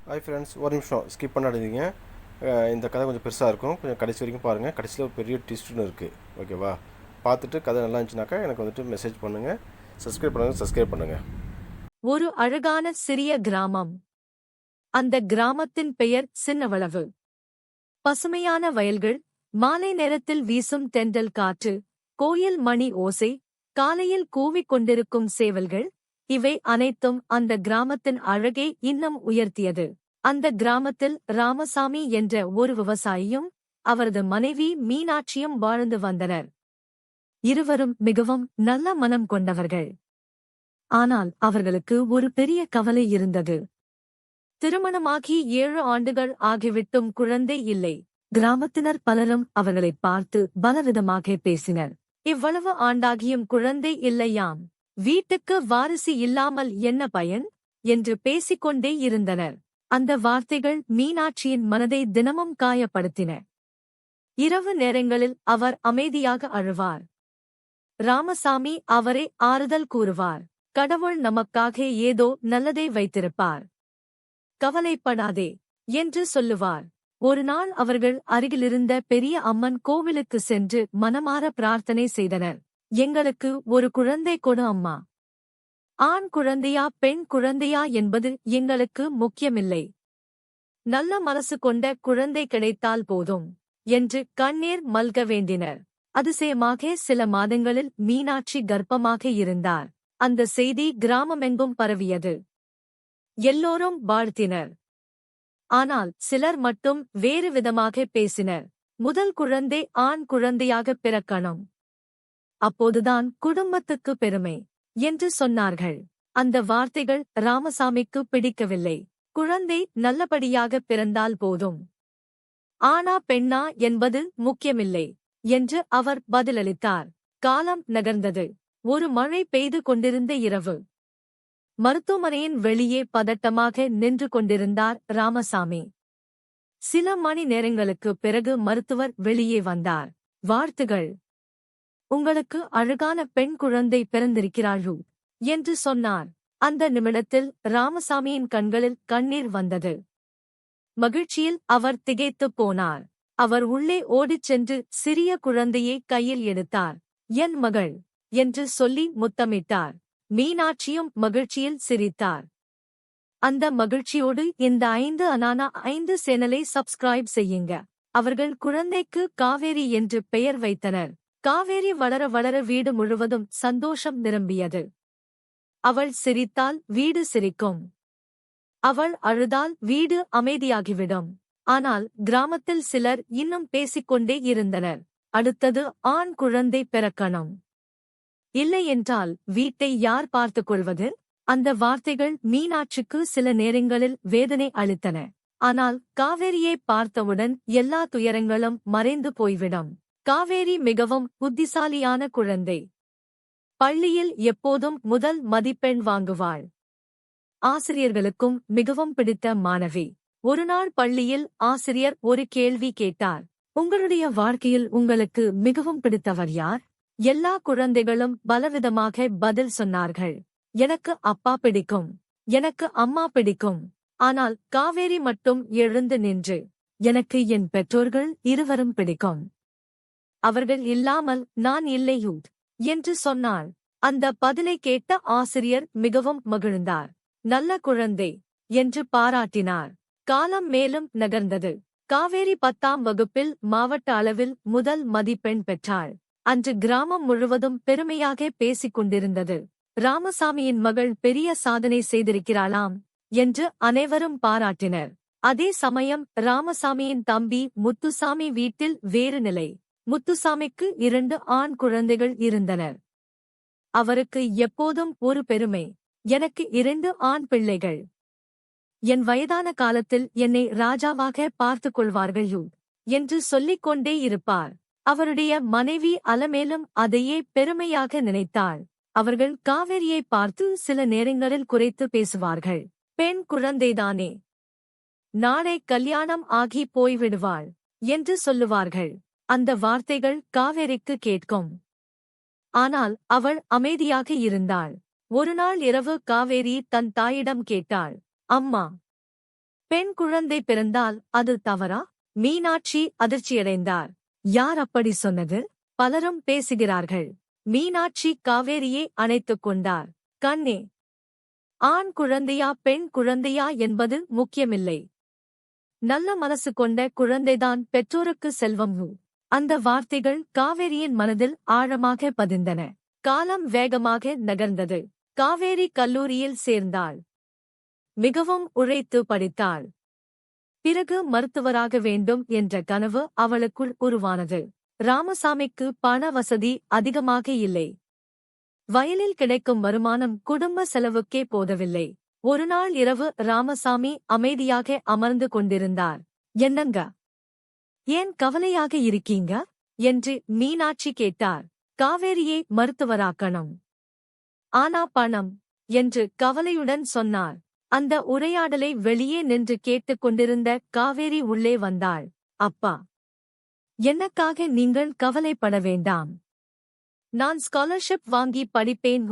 Hi friends, ஒரு நிமிஷம் skip பண்ணாதீங்க. இந்த கதை கொஞ்சம் பெருசாக இருக்கும், கொஞ்சம் கடைசி வரைக்கும் பாருங்கள். கடைசியில் ஒரு பெரிய ட்விஸ்ட்னு இருக்குது, ஓகேவா? பார்த்துட்டு கதை நல்லா இருந்துச்சுனாக்கா எனக்கு வந்துட்டு மெசேஜ் பண்ணுங்கள். சப்ஸ்கிரைப் பண்ணுங்கள். ஒரு அழகான சிறிய கிராமம். அந்த கிராமத்தின் பெயர் சின்னவளவு. பசுமையான வயல்கள், மாலை நேரத்தில் வீசும் தென்றல் காற்று, கோயில் மணி ஓசை, காலையில் கூவிக் கொண்டிருக்கும் சேவல்கள், இவை அனைத்தும் அந்த கிராமத்தின் அழகை இன்னும் உயர்த்தியது. அந்த கிராமத்தில் ராமசாமி என்ற ஒரு விவசாயியும் அவரது மனைவி மீனாட்சியும் வாழ்ந்து வந்தனர். இருவரும் மிகவும் நல்ல மனம் கொண்டவர்கள். ஆனால் அவர்களுக்கு ஒரு பெரிய கவலை இருந்தது. திருமணமாகி 7 ஆண்டுகள் ஆகிவிட்டும் குழந்தை இல்லை. கிராமத்தினர் பலரும் அவர்களைப் பார்த்து பலவிதமாக பேசினர். இவ்வளவு ஆண்டாகியும் குழந்தை இல்லையாம், வீட்டுக்கு வாரிசு இல்லாமல் என்ன பயன் என்று பேசிக்கொண்டே இருந்தனர். அந்த வார்த்தைகள் மீனாட்சியின் மனதை தினமும் காயப்படுத்தின. இரவு நேரங்களில் அவர் அமைதியாக அழுவார். ராமசாமி அவரை ஆறுதல் கூறுவார். கடவுள் நமக்காக ஏதோ நல்லதை வைத்திருப்பார், கவலைப்படாதே என்று சொல்லுவார். ஒரு நாள் அவர்கள் அருகிலிருந்த பெரிய அம்மன் கோவிலுக்கு சென்று மனமார பிரார்த்தனை செய்தனர். எங்களுக்கு ஒரு குழந்தை கொடு அம்மா. ஆண் குழந்தையா பெண் குழந்தையா என்பது எங்களுக்கு முக்கியமில்லை, நல்ல மனசு கொண்ட குழந்தை கிடைத்தால் போதும் என்று கண்ணீர் மல்க வேண்டினர். அதிசயமாக சில மாதங்களில் மீனாட்சி கர்ப்பமாக இருந்தார். அந்த செய்தி கிராமமெங்கும் பரவியது. எல்லோரும் வாழ்த்தினர். ஆனால் சிலர் மட்டும் வேறு விதமாக பேசினர். முதல் குழந்தை ஆண் குழந்தையாக பிறக்கணும், அப்போதுதான் குடும்பத்துக்கு பெருமை என்று சொன்னார்கள். அந்த வார்த்தைகள் ராமசாமிக்கு பிடிக்கவில்லை. குழந்தை நல்லபடியாக பிறந்தால் போதும், ஆனா பெண்ணா என்பது முக்கியமில்லை என்று அவர் பதிலளித்தார். காலம் நகர்ந்தது. ஒரு மழை பெய்து கொண்டிருந்த இரவு. மருத்துவமனையின் வெளியே பதட்டமாக நின்று கொண்டிருந்தார் ராமசாமி. சில மணி நேரங்களுக்குப் பிறகு மருத்துவர் வெளியே வந்தார். வாழ்த்துகள், உங்களுக்கு அழகான பெண் குழந்தை பிறந்திருக்கிறாள் என்று சொன்னார். அந்த நிமிடத்தில் ராமசாமியின் கண்களில் கண்ணீர் வந்தது. மகிழ்ச்சியில் அவர் திகைத்துப் போனார். அவர் உள்ளே ஓடிச் சென்று சிறிய குழந்தையை கையில் எடுத்தார். என் மகள் என்று சொல்லி முத்தமிட்டார். மீனாட்சியும் மகிழ்ச்சியில் சிரித்தார். அந்த மகிழ்ச்சியோடு இந்த 5 சேனலை சப்ஸ்கிரைப் செய்யுங்க. அவர்கள் குழந்தைக்கு காவேரி என்று பெயர் வைத்தனர். காவேரி வளர வளர வீடு முழுவதும் சந்தோஷம் நிரம்பியது. அவள் சிரித்தால் வீடு சிரிக்கும், அவள் அழுதால் வீடு அமைதியாகிவிடும். ஆனால் கிராமத்தில் சிலர் இன்னும் பேசிக்கொண்டே இருந்தனர். அடுத்தது ஆண் குழந்தை பிறக்கணும், இல்லையென்றால் வீட்டை யார் பார்த்துக் கொள்வது? அந்த வார்த்தைகள் மீனாட்சிக்கு சில நேரங்களில் வேதனை அளித்தன. ஆனால் காவேரியை பார்த்தவுடன் எல்லா துயரங்களும் மறைந்து போய்விடும். காவேரி மிகவும் புத்திசாலியான குழந்தை. பள்ளியில் எப்போதும் முதல் மதிப்பெண் வாங்குவாள். ஆசிரியர்களுக்கும் மிகவும் பிடித்த மாணவி. ஒருநாள் பள்ளியில் ஆசிரியர் ஒரு கேள்வி கேட்டார். உங்களுடைய வாழ்க்கையில் உங்களுக்கு மிகவும் பிடித்தவர் யார்? எல்லா குழந்தைகளும் பலவிதமாக பதில் சொன்னார்கள். எனக்கு அப்பா பிடிக்கும், எனக்கு அம்மா பிடிக்கும். ஆனால் காவேரி மட்டும் எழுந்து நின்று, எனக்கு என் பெற்றோர்கள் இருவரும் பிடிக்கும், அவர்கள் இல்லாமல் நான் இல்லை என்று சொன்னாள். அந்த பதிலை கேட்ட ஆசிரியர் மிகவும் மகிழ்ந்தார். நல்ல குழந்தை என்று பாராட்டினார். காலம் மேலும் நகர்ந்தது. காவேரி 10ஆம் வகுப்பில் மாவட்ட அளவில் முதல் மதிப்பெண் பெற்றாள். அன்று கிராமம் முழுவதும் பெருமையாக பேசிக் கொண்டிருந்தது. ராமசாமியின் மகள் பெரிய சாதனை செய்திருக்கிறாளாம் என்று அனைவரும் பாராட்டினர். அதே சமயம் ராமசாமியின் தம்பி முத்துசாமி வீட்டில் வேறு நிலை. முத்துசாமிக்கு 2 ஆண் குழந்தைகள் இருந்தனர். அவருக்கு எப்போதும் ஒரு பெருமை, எனக்கு 2 ஆண் பிள்ளைகள். என் வயதான காலத்தில் என்னை ராஜாவாக பார்த்துக் கொள்வார்கள் என்று சொல்லிக் கொண்டே இருப்பார். அவருடைய மனைவி அலமேலும் அதையே பெருமையாக நினைத்தாள். அவர்கள் காவேரியை பார்த்து சில நேரங்களில் குறைத்து பேசுவார்கள். பெண் குழந்தைதானே, நாளை கல்யாணம் ஆகி போய்விடுவாள் என்று சொல்லுவார்கள். அந்த வார்த்தைகள் காவேரிக்கு கேட்கும். ஆனால் அவள் அமைதியாக இருந்தாள். ஒருநாள் இரவு காவேரி தன் தாயிடம் கேட்டாள், அம்மா, பெண் குழந்தை பிறந்தால் அது தவறா? மீனாட்சி அதிர்ச்சியடைந்தார். யார் அப்படி சொன்னது? பலரும் பேசுகிறார்கள். மீனாட்சி காவேரியை அணைத்துக் கொண்டார். கண்ணே, ஆண் குழந்தையா பெண் குழந்தையா என்பது முக்கியமில்லை. நல்ல மனசு கொண்ட குழந்தைதான் பெற்றோருக்கு செல்வம். அந்த வார்த்தைகள் காவேரியின் மனதில் ஆழமாக பதிந்தன. காலம் வேகமாக நகர்ந்தது. காவேரி கல்லூரியில் சேர்ந்தாள். மிகவும் உழைத்து படித்தாள். பிறகு மருத்துவராக வேண்டும் என்ற கனவு அவளுக்குள் உருவானது. ராமசாமிக்கு பண வசதி அதிகமாக இல்லை. வயலில் கிடைக்கும் வருமானம் குடும்ப செலவுக்கே போதவில்லை. ஒருநாள் இரவு ராமசாமி அமைதியாக அமர்ந்து கொண்டிருந்தார். என்னங்க, ஏன் கவலையாக இருக்கீங்க என்று மீனாட்சி கேட்டார். காவேரியை மருத்துவராக்கணும், ஆனா பணம் என்று கவலையுடன் சொன்னார். அந்த உரையாடலை வெளியே நின்று கேட்டுக் கொண்டிருந்த காவேரி உள்ளே வந்தாள். அப்பா, எனக்காக நீங்கள் கவலைப்பட வேண்டாம். நான் ஸ்காலர்ஷிப் வாங்கி படிப்பேன்.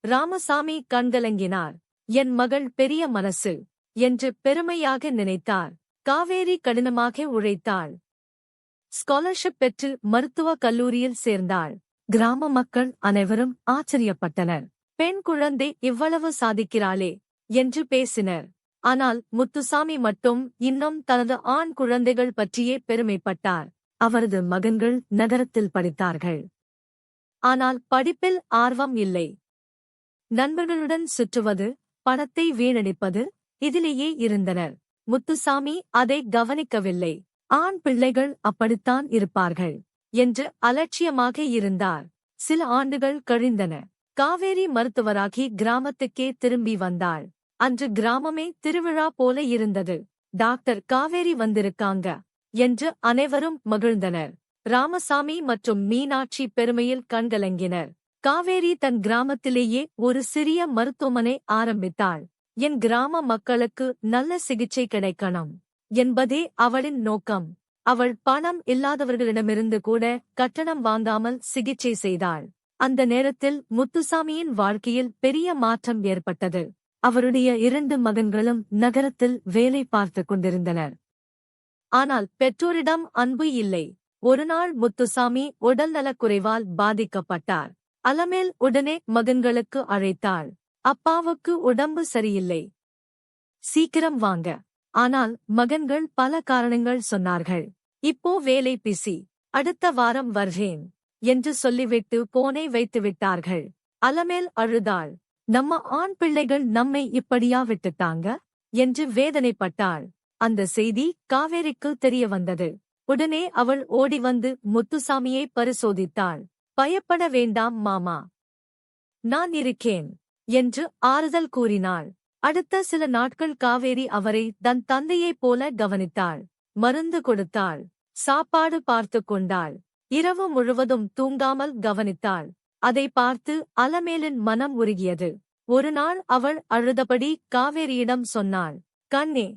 ராமசாமி கண்கலங்கினார். என் மகள் பெரிய மனசு என்று பெருமையாக நினைத்தார். காவேரி கடினமாக உழைத்தாள். ஸ்காலர்ஷிப் பெற்று மருத்துவக் கல்லூரியில் சேர்ந்தாள். கிராம மக்கள் அனைவரும் ஆச்சரியப்பட்டனர். பெண் குழந்தை இவ்வளவு சாதிக்கிறாளே என்று பேசினர். ஆனால் முத்துசாமி மட்டும் இன்னும் தனது ஆண் குழந்தைகள் பற்றியே பெருமைப்பட்டார். அவரது மகன்கள் நகரத்தில் படித்தார்கள். ஆனால் படிப்பில் ஆர்வம் இல்லை. நண்பர்களுடன் சுற்றுவது, பணத்தை வீணடிப்பது, இதிலேயே இருந்தனர். முத்துசாமி அதை கவனிக்கவில்லை. ஆண் பிள்ளைகள் அப்படித்தான் இருப்பார்கள் என்று அலட்சியமாக இருந்தார். சில ஆண்டுகள் கழிந்தன. காவேரி மருத்துவராகி கிராமத்துக்கே திரும்பி வந்தாள். அன்று கிராமமே திருவிழா போல இருந்தது. டாக்டர் காவேரி வந்திருக்காங்க என்று அனைவரும் மகிழ்ந்தனர். ராமசாமி மற்றும் மீனாட்சி பெருமையில் கண்கலங்கினர். காவேரி தன் கிராமத்திலேயே ஒரு சிறிய மருத்துவமனை ஆரம்பித்தாள். என் கிராம மக்களுக்கு நல்ல சிகிச்சை கிடைக்கணும் என்பதே அவளின் நோக்கம். அவள் பணம் இல்லாதவர்களிடமிருந்து கூட கட்டணம் வாங்காமல் சிகிச்சை செய்தாள். அந்த நேரத்தில் முத்துசாமியின் வாழ்க்கையில் பெரிய மாற்றம் ஏற்பட்டது. அவருடைய 2 மகன்களும் நகரத்தில் வேலை பார்த்துக் கொண்டிருந்தனர். ஆனால் பெற்றோரிடம் அன்பு இல்லை. ஒருநாள் முத்துசாமி உடல்நலக்குறைவால் பாதிக்கப்பட்டார். அலமேல் உடனே மகன்களுக்கு அழைத்தாள். அப்பாவுக்கு உடம்பு சரியில்லை, சீக்கிரம் வாங்க. ஆனால் மகன்கள் பல காரணங்கள் சொன்னார்கள். இப்போ வேலை பிஸி, அடுத்த வாரம் வர்றேன் என்று சொல்லிவிட்டு போனை வைத்துவிட்டார்கள். அலமேல் அழுதாள். நம்ம ஆண் பிள்ளைகள் நம்மை இப்படியா விட்டுட்டாங்க என்று வேதனைப்பட்டாள். அந்த செய்தி காவேரிக்கு தெரிய வந்தது. உடனே அவள் ஓடி வந்து முத்துசாமியை பரிசோதித்தாள். பயப்பட வேண்டாம் மாமா, நான் இருக்கேன் என்று ஆறுதல் கூறினாள். அடுத்த சில நாட்கள் காவேரி அவரை தன் தந்தையைப் போல கவனித்தாள். மருந்து கொடுத்தாள், சாப்பாடு பார்த்து கொண்டாள். இரவு முழுவதும் தூங்காமல் கவனித்தாள். அதை பார்த்து அலமேலின் மனம் உருகியது. ஒருநாள் அவள் அழுதபடி காவேரியிடம் சொன்னாள். கண்ணே,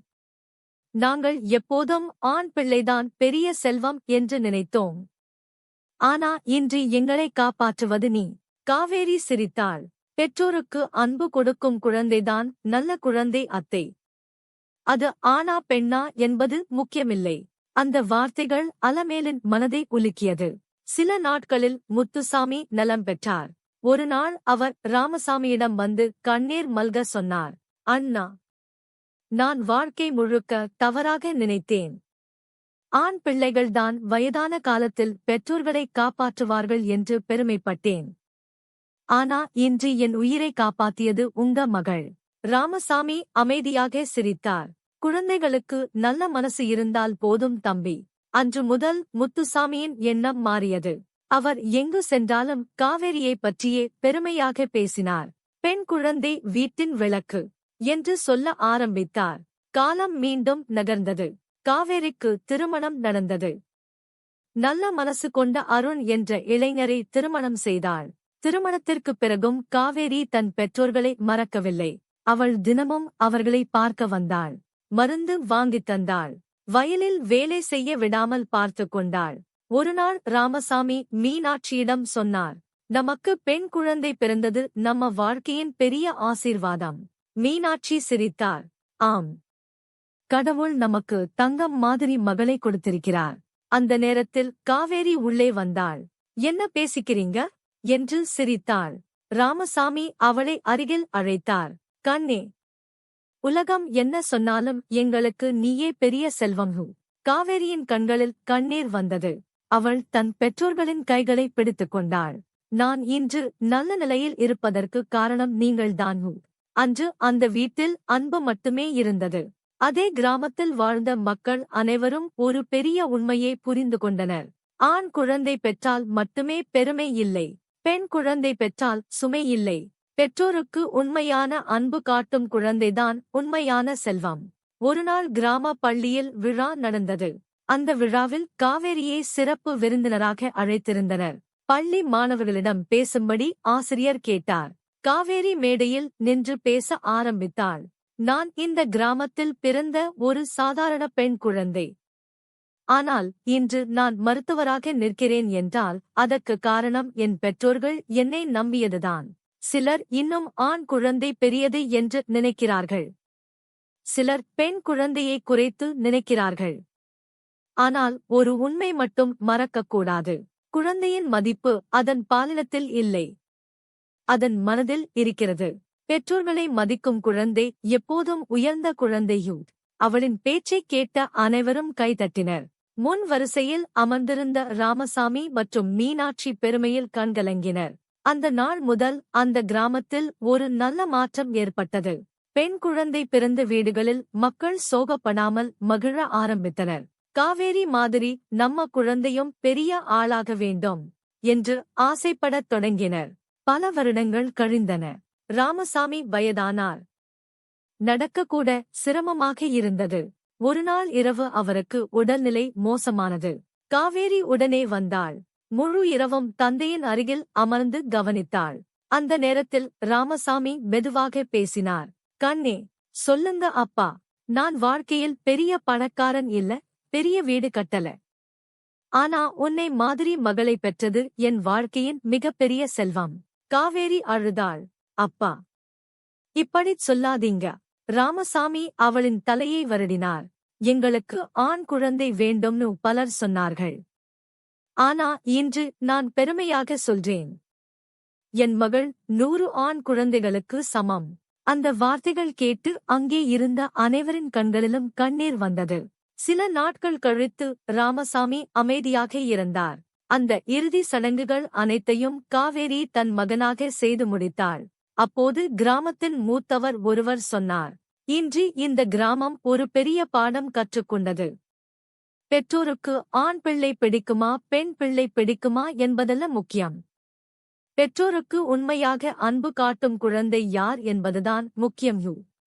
நாங்கள் எப்போதும் ஆண் பிள்ளைதான் பெரிய செல்வம் என்று நினைத்தோம். ஆனா இன்று எங்களை காப்பாற்றுவது நீ. காவேரி சிரித்தாள். பெற்றோருக்கு அன்பு கொடுக்கும் குழந்தைதான் நல்ல குழந்தை அத்தை. அது ஆணா பெண்ணா என்பது முக்கியமில்லை. அந்த வார்த்தைகள் அலமேலின் மனதை உலுக்கியது. சில நாட்களில் முத்துசாமி நலம் பெற்றார். ஒருநாள் அவர் ராமசாமியிடம் வந்து கண்ணீர் மல்க சொன்னார். அண்ணா, நான் வாழ்க்கை முழுக்க தவறாக நினைத்தேன். ஆண் பிள்ளைகள்தான் வயதான காலத்தில் பெற்றோர்களை காப்பாற்றுவார்கள் என்று பெருமைப்பட்டேன். ஆனா இன்று என் உயிரை காப்பாத்தியது உங்க மகள். ராமசாமி அமைதியாக சிரித்தார். குழந்தைகளுக்கு நல்ல மனசு இருந்தால் போதும் தம்பி. அன்று முதல் முத்துசாமியின் எண்ணம் மாறியது. அவர் எங்கு சென்றாலும் காவேரியை பற்றியே பெருமையாக பேசினார். பெண் குழந்தை வீட்டின் விளக்கு என்று சொல்ல ஆரம்பித்தார். காலம் மீண்டும் நகர்ந்தது. காவேரிக்கு திருமணம் நடந்தது. நல்ல மனசு கொண்ட அருண் என்ற இளைஞரை திருமணம் செய்தாள். திருமணத்திற்குப் பிறகும் காவேரி தன் பெற்றோர்களை மறக்கவில்லை. அவள் தினமும் அவர்களை பார்க்க வந்தாள். மருந்து வாங்கித் தந்தாள். வயலில் வேலை செய்ய விடாமல் பார்த்து கொண்டாள். ஒருநாள் ராமசாமி மீனாட்சியிடம் சொன்னார். நமக்கு பெண் குழந்தை பிறந்தது நம்ம வாழ்க்கையின் பெரிய ஆசீர்வாதம். மீனாட்சி சிரித்தார். ஆம், கடவுள் நமக்கு தங்கம் மாதிரி மகளை கொடுத்திருக்கிறார். அந்த நேரத்தில் காவேரி உள்ளே வந்தாள். என்ன பேசிக்கிறீங்க என்று சிரித்தாள். ராமசாமி அவளை அருகில் அழைத்தார். கண்ணே, உலகம் என்ன சொன்னாலும் எங்களுக்கு நீயே பெரிய செல்வம். காவேரியின் கண்களில் கண்ணீர் வந்தது. அவள் தன் பெற்றோர்களின் கைகளை பிடித்துக் கொண்டாள். நான் இன்று நல்ல நிலையில் இருப்பதற்கு காரணம் நீங்கள்தான். அன்று அந்த வீட்டில் அன்பு மட்டுமே இருந்தது. அதே கிராமத்தில் வாழ்ந்த மக்கள் அனைவரும் ஒரு பெரிய உண்மையை புரிந்து கொண்டனர். ஆண் குழந்தை பெற்றால் மட்டுமே பெருமை இல்லை, பெண் குழந்தை பெற்றால் சுமை இல்லை. பெற்றோருக்கு உண்மையான அன்பு காட்டும் குழந்தைதான் உண்மையான செல்வம். ஒருநாள் கிராம பள்ளியில் விழா நடந்தது. அந்த விழாவில் காவேரியை சிறப்பு விருந்தினராக அழைத்திருந்தனர். பள்ளி மாணவர்களிடம் பேசும்படி ஆசிரியர் கேட்டார். காவேரி மேடையில் நின்று பேச ஆரம்பித்தாள். நான் இந்த கிராமத்தில் பிறந்த ஒரு சாதாரண பெண் குழந்தை. ஆனால் இன்று நான் மருத்துவராக நிற்கிறேன் என்றால் அதற்கு காரணம் என் பெற்றோர்கள் என்னை நம்பியதுதான். சிலர் இன்னும் ஆண் குழந்தை பெரியது என்று நினைக்கிறார்கள். சிலர் பெண் குழந்தையை குறைத்து நினைக்கிறார்கள். ஆனால் ஒரு உண்மை மட்டும் மறக்கக்கூடாது. குழந்தையின் மதிப்பு அதன் பாலினத்தில் இல்லை, அதன் மனதில் இருக்கிறது. பெற்றோர்களை மதிக்கும் குழந்தை எப்போதும் உயர்ந்த குழந்தையும். அவளின் பேச்சைக் கேட்ட அனைவரும் கைதட்டினர். முன் வரிசையில் அமர்ந்திருந்த ராமசாமி மற்றும் மீனாட்சி பெருமையில் கண்கலங்கினர். அந்த நாள் முதல் அந்த கிராமத்தில் ஒரு நல்ல மாற்றம் ஏற்பட்டது. பெண் குழந்தை பிறந்த வீடுகளில் மக்கள் சோகப்படாமல் மகிழ ஆரம்பித்தனர். காவேரி மாதிரி நம்ம குழந்தையும் பெரிய ஆளாக வேண்டும் என்று ஆசைப்படத் தொடங்கினர். பல வருடங்கள் கழிந்தன. ராமசாமி வயதானார். நடக்கக்கூட சிரமமாக இருந்தது. ஒருநாள் இரவு அவருக்கு உடல்நிலை மோசமானது. காவேரி உடனே வந்தாள். முழு இரவும் தந்தையின் அருகில் அமர்ந்து கவனித்தாள். அந்த நேரத்தில் ராமசாமி மெதுவாக பேசினார். கண்ணே, சொல்லுங்க அப்பா, நான் வாழ்க்கையில் பெரிய பணக்காரன் இல்ல, பெரிய வீடு கட்டல. ஆனா உன்னை மாதிரி மகளை பெற்றது என் வாழ்க்கையின் மிகப்பெரிய செல்வம். காவேரி அழுதாள். அப்பா, இப்படிச் சொல்லாதீங்க. ராமசாமி அவளின் தலையை வருடினார். எங்களுக்கு ஆண் குழந்தை வேண்டும்னு பலர் சொன்னார்கள். ஆனா இன்று நான் பெருமையாக சொல்றேன், என் மகள் 100 ஆண் குழந்தைகளுக்கு சமம். அந்த வார்த்தைகள் கேட்டு அங்கே இருந்த அனைவரின் கண்களிலும் கண்ணீர் வந்தது. சில நாட்கள் கழித்து ராமசாமி அமைதியாக இருந்தார். அந்த இறுதி சடங்குகள் அனைத்தையும் காவேரி தன் மகனாக செய்து முடித்தாள். அப்போது கிராமத்தின் மூத்தவர் ஒருவர் சொன்னார். இன்று இந்த கிராமம் ஒரு பெரிய பாடம் கற்றுக்கொண்டது. பெற்றோருக்கு ஆண் பிள்ளை பிடிக்குமா பெண் பிள்ளை பிடிக்குமா என்பதல்ல முக்கியம். பெற்றோருக்கு உண்மையாக அன்பு காட்டும் குழந்தை யார் என்பதுதான் முக்கியம்.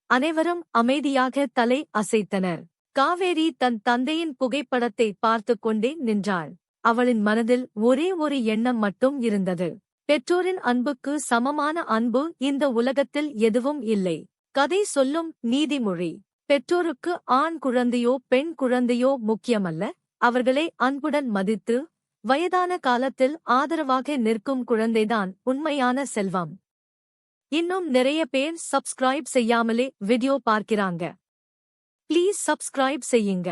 அனைவரும் அமைதியாக தலை அசைத்தனர். காவேரி தன் தந்தையின் புகைப்படத்தை பார்த்துக் கொண்டே நின்றாள். அவளின் மனதில் ஒரே ஒரு எண்ணம் மட்டும் இருந்தது. பெற்றோரின் அன்புக்கு சமமான அன்பு இந்த உலகத்தில் எதுவும் இல்லை. கதை சொல்லும் நீதிமொழி. பெற்றோருக்கு ஆண் குழந்தையோ பெண் குழந்தையோ முக்கியமல்ல, அவர்களை அன்புடன் மதித்து வயதான காலத்தில் ஆதரவாக நிற்கும் குழந்தைதான் உண்மையான செல்வம். இன்னும் நிறைய பேர் சப்ஸ்கிரைப் செய்யாமலே வீடியோ பார்க்கிறாங்க. ப்ளீஸ் சப்ஸ்கிரைப் செய்யுங்க.